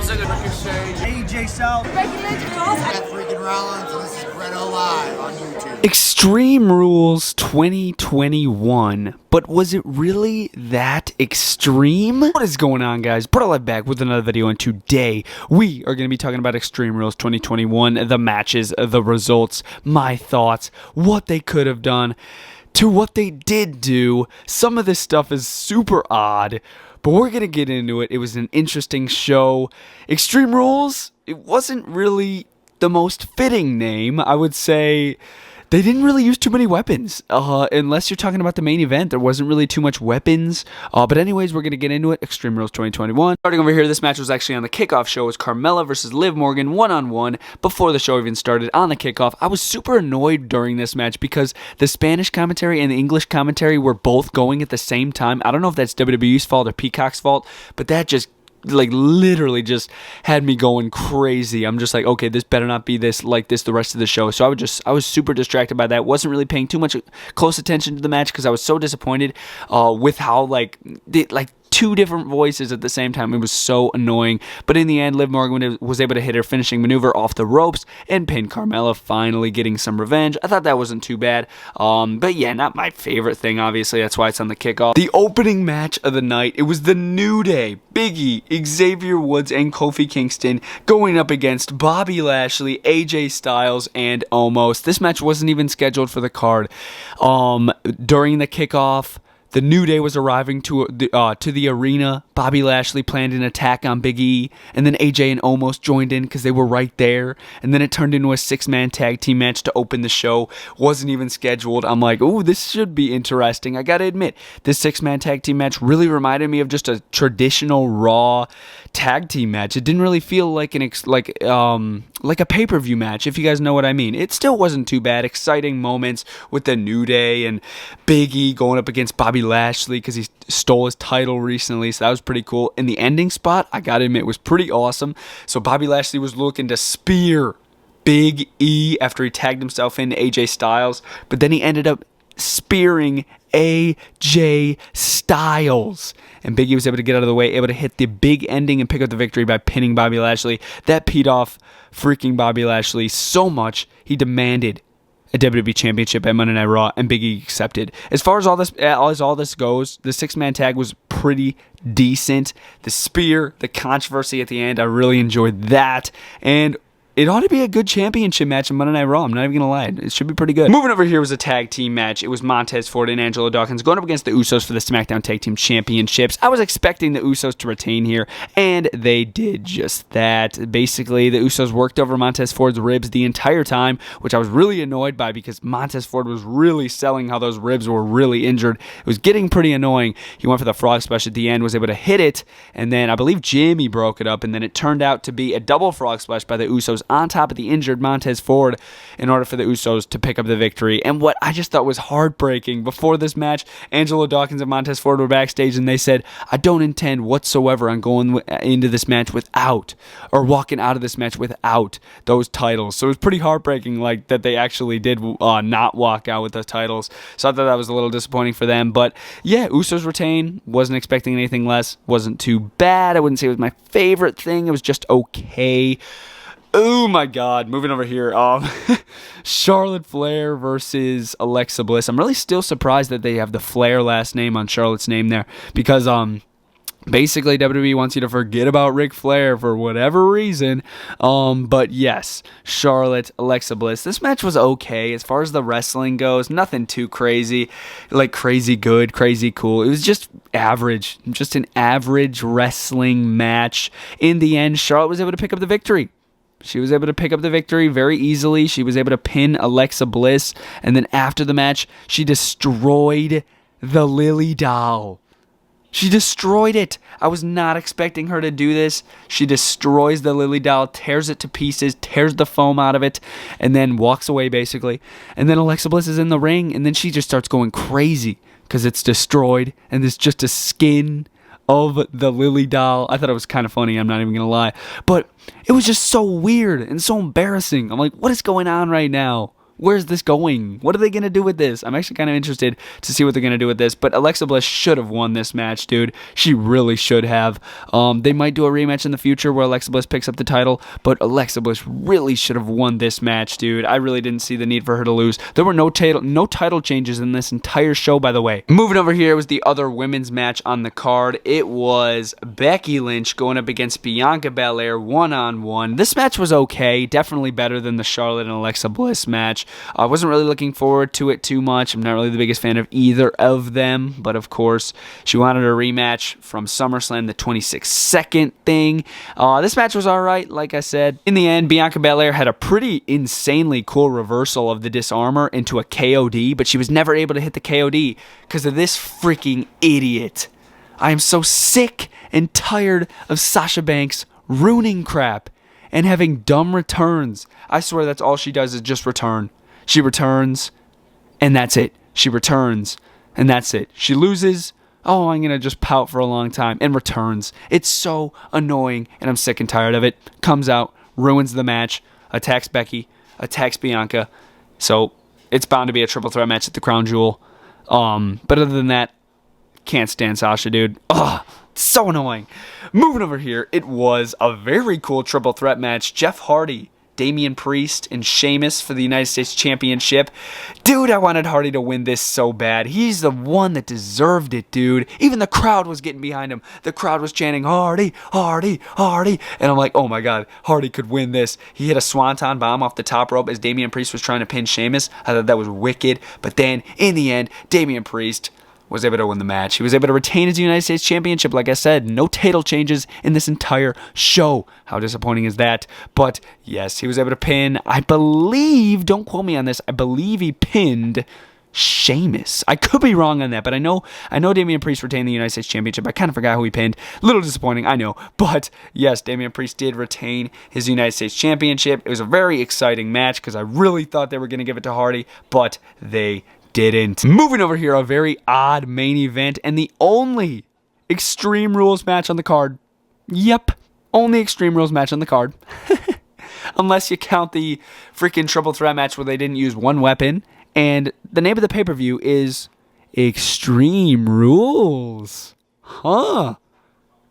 AJ Styles, Becky Lynch, freaking Rollins, and this is BrettO Live on YouTube. Extreme Rules 2021, but was it really that extreme? What is going on, guys? BrettO Live back with another video, and today we are going to be talking about Extreme Rules 2021, the matches, the results, my thoughts, what they could have done, to what they did do. Some of this stuff is super odd, but we're going to get into it. It was an interesting show. Extreme Rules, it wasn't really the most fitting name. I would say they didn't really use too many weapons. Unless you're talking about the main event, there wasn't really too much weapons. But anyways, we're going to get into it. Extreme Rules 2021. Starting over here, this match was actually on the kickoff show. It was Carmella versus Liv Morgan one-on-one before the show even started on the kickoff. I was super annoyed during this match because the Spanish commentary and the English commentary were both going at the same time. I don't know if that's WWE's fault or Peacock's fault, but that just literally just had me going crazy. I'm just like, okay, this better not be this like this the rest of the show. So I was super distracted by that. Wasn't really paying too much close attention to the match because I was so disappointed with how two different voices at the same time. It was so annoying. But in the end, Liv Morgan was able to hit her finishing maneuver off the ropes and pin Carmella, finally getting some revenge. I thought that wasn't too bad. But yeah, not my favorite thing, obviously. That's why it's on the kickoff. The opening match of the night, it was the New Day, Big E, Xavier Woods, and Kofi Kingston going up against Bobby Lashley, AJ Styles, and Omos. This match wasn't even scheduled for the card. During the kickoff, the New Day was arriving to the arena. Bobby Lashley planned an attack on Big E, and then AJ and Omos joined in because they were right there. And then it turned into a 6-man tag team match to open the show. Wasn't even scheduled. I'm like, ooh, this should be interesting. I gotta admit, this 6-man tag team match really reminded me of just a traditional Raw tag team match. It didn't really feel like a pay-per-view match, if you guys know what I mean. It still wasn't too bad. Exciting moments with the New Day and Big E going up against Bobby Lashley because he stole his title recently, so that was pretty cool. And the ending spot, I gotta admit, was pretty awesome. So Bobby Lashley was looking to spear Big E after he tagged himself into AJ Styles, but then he ended up spearing AJ Styles, and Big E was able to get out of the way, able to hit the big ending and pick up the victory by pinning Bobby Lashley. That peed off freaking Bobby Lashley so much, he demanded a WWE Championship at Monday Night Raw, and Big E accepted. As far as all this goes, the 6-man tag was pretty decent. The spear, the controversy at the end, I really enjoyed that, and it ought to be a good championship match on Monday Night Raw. I'm not even going to lie. It should be pretty good. Moving over here was a tag team match. It was Montez Ford and Angelo Dawkins going up against the Usos for the SmackDown Tag Team Championships. I was expecting the Usos to retain here, and they did just that. Basically, the Usos worked over Montez Ford's ribs the entire time, which I was really annoyed by because Montez Ford was really selling how those ribs were really injured. It was getting pretty annoying. He went for the frog splash at the end, was able to hit it, and then I believe Jimmy broke it up, and then it turned out to be a double frog splash by the Usos on top of the injured Montez Ford in order for the Usos to pick up the victory. And what I just thought was heartbreaking, before this match, Angelo Dawkins and Montez Ford were backstage and they said, I don't intend whatsoever on going into this match without, or walking out of this match without those titles. So it was pretty heartbreaking that they actually did not walk out with the titles. So I thought that was a little disappointing for them. But yeah, Usos retain. Wasn't expecting anything less. Wasn't too bad. I wouldn't say it was my favorite thing. It was just okay. Oh my God, moving over here. Charlotte Flair versus Alexa Bliss. I'm really still surprised that they have the Flair last name on Charlotte's name there because basically WWE wants you to forget about Ric Flair for whatever reason. But yes, Charlotte, Alexa Bliss. This match was okay as far as the wrestling goes. Nothing too crazy, like crazy good, crazy cool. It was just average, just an average wrestling match. In the end, Charlotte was able to pick up the victory. She was able to pick up the victory very easily. She was able to pin Alexa Bliss. And then after the match, she destroyed the Lily doll. She destroyed it. I was not expecting her to do this. She destroys the Lily doll, tears it to pieces, tears the foam out of it, and then walks away basically. And then Alexa Bliss is in the ring, and then she just starts going crazy because it's destroyed, and there's just a skin of the Lily doll. I thought it was kind of funny, I'm not even going to lie. But it was just so weird and so embarrassing. I'm like, what is going on right now? Where's this going? What are they going to do with this? I'm actually kind of interested to see what they're going to do with this. But Alexa Bliss should have won this match, dude. She really should have. They might do a rematch in the future where Alexa Bliss picks up the title. But Alexa Bliss really should have won this match, dude. I really didn't see the need for her to lose. There were no title changes in this entire show, by the way. Moving over here was the other women's match on the card. It was Becky Lynch going up against Bianca Belair one-on-one. This match was okay. Definitely better than the Charlotte and Alexa Bliss match. I wasn't really looking forward to it too much. I'm not really the biggest fan of either of them, but of course, she wanted a rematch from SummerSlam, the 26-second thing. This match was alright, like I said. In the end, Bianca Belair had a pretty insanely cool reversal of the disarmor into a KOD, but she was never able to hit the KOD because of this freaking idiot. I am so sick and tired of Sasha Banks ruining crap and having dumb returns. I swear that's all she does is just return. She returns, and that's it. She returns, and that's it. She loses, oh, I'm going to just pout for a long time, and returns. It's so annoying, and I'm sick and tired of it. Comes out, ruins the match, attacks Becky, attacks Bianca. So it's bound to be a triple threat match at the Crown Jewel. But other than that, can't stand Sasha, dude. Ugh. So annoying. Moving over here, it was a very cool triple threat match. Jeff Hardy, Damian Priest, and Sheamus for the United States Championship. Dude, I wanted Hardy to win this so bad. He's the one that deserved it, dude. Even the crowd was getting behind him. The crowd was chanting, Hardy, Hardy, Hardy. And I'm like, oh my God, Hardy could win this. He hit a swanton bomb off the top rope as Damian Priest was trying to pin Sheamus. I thought that was wicked. But then, in the end, Damian Priest was able to win the match. He was able to retain his United States Championship. Like I said, no title changes in this entire show. How disappointing is that? But yes, he was able to pin, I believe, don't quote me on this, I believe he pinned Sheamus. I could be wrong on that, but I know Damian Priest retained the United States Championship. I kind of forgot who he pinned. Little disappointing, I know. But yes, Damian Priest did retain his United States Championship. It was a very exciting match because I really thought they were going to give it to Hardy, but they didn't. Moving over here, a very odd main event and the only Extreme Rules match on the card. Yep, only Extreme Rules match on the card. Unless you count the freaking triple threat match where they didn't use one weapon. And the name of the pay-per-view is Extreme Rules. Huh.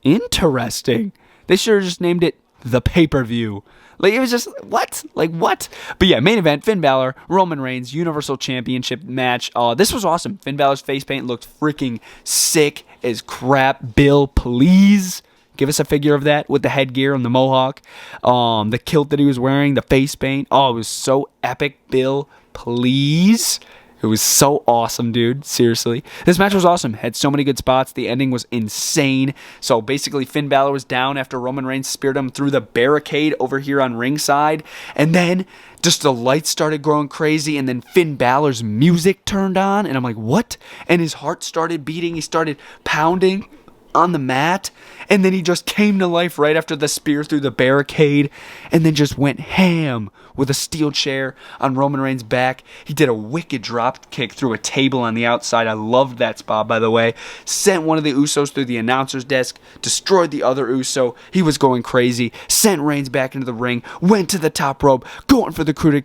Interesting. They should have just named it The Pay-Per-View. Like, it was just, what? Like, what? But yeah, main event, Finn Balor, Roman Reigns, Universal Championship match. This was awesome. Finn Balor's face paint looked freaking sick as crap. Bill, please give us a figure of that with the headgear and the mohawk. The kilt that he was wearing, the face paint. Oh, it was so epic. Bill, please. It was so awesome, dude. Seriously. This match was awesome. Had so many good spots. The ending was insane. So basically, Finn Balor was down after Roman Reigns speared him through the barricade over here on ringside. And then just the lights started growing crazy. And then Finn Balor's music turned on. And I'm like, what? And his heart started beating. He started pounding on the mat, and then he just came to life right after the spear through the barricade, and then just went ham with a steel chair on Roman Reigns' back. He did a wicked drop kick through a table on the outside. I loved that spot, by the way. Sent one of the Usos through the announcer's desk, destroyed the other Uso. He was going crazy. Sent Reigns back into the ring, went to the top rope, going for the coup de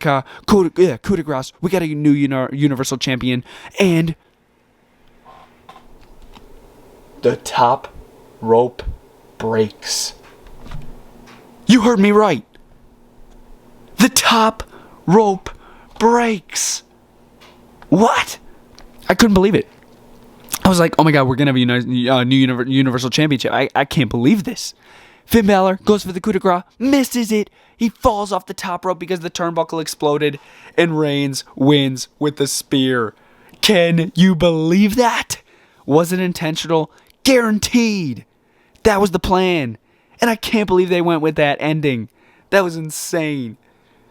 grace. We got a new Universal Champion, and the top rope breaks. You heard me right. The top rope breaks. What? I couldn't believe it. I was like, oh my God, we're going to have a new Universal Championship. I can't believe this. Finn Balor goes for the coup de grace, misses it. He falls off the top rope because the turnbuckle exploded, and Reigns wins with the spear. Can you believe that? Was it intentional? Guaranteed. That was the plan. And I can't believe they went with that ending. That was insane.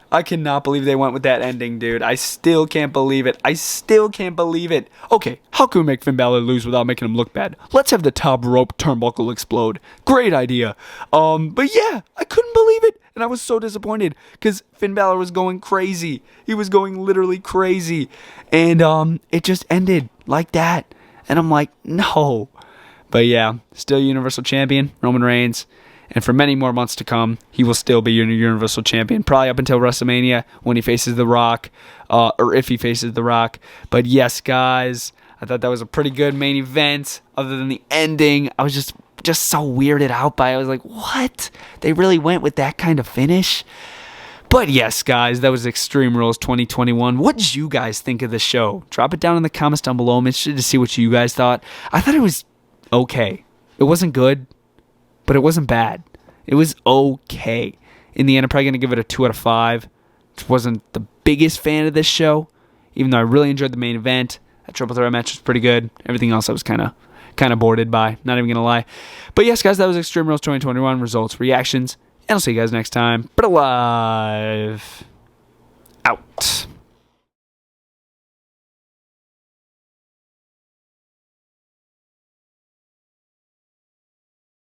I cannot believe they went with that ending, dude. I still can't believe it. I still can't believe it. Okay, how can we make Finn Balor lose without making him look bad? Let's have the top rope turnbuckle explode. Great idea. But yeah, I couldn't believe it. And I was so disappointed because Finn Balor was going crazy. He was going literally crazy. And it just ended like that. And I'm like, no. But yeah, still Universal Champion, Roman Reigns. And for many more months to come, he will still be your Universal Champion, probably up until WrestleMania when he faces The Rock, or if he faces The Rock. But yes, guys, I thought that was a pretty good main event. Other than the ending, I was just so weirded out by it. I was like, what? They really went with that kind of finish? But yes, guys, that was Extreme Rules 2021. What did you guys think of the show? Drop it down in the comments down below. I'm interested to see what you guys thought. I thought it was okay. It wasn't good, but it wasn't bad. It was okay. In the end, I'm probably going to give it a 2 out of 5. Just wasn't the biggest fan of this show, even though I really enjoyed the main event. That triple threat match was pretty good. Everything else I was kind of bored by. Not even going to lie. But yes, guys, that was Extreme Rules 2021. Results, reactions. And I'll see you guys next time. BrettO Live out.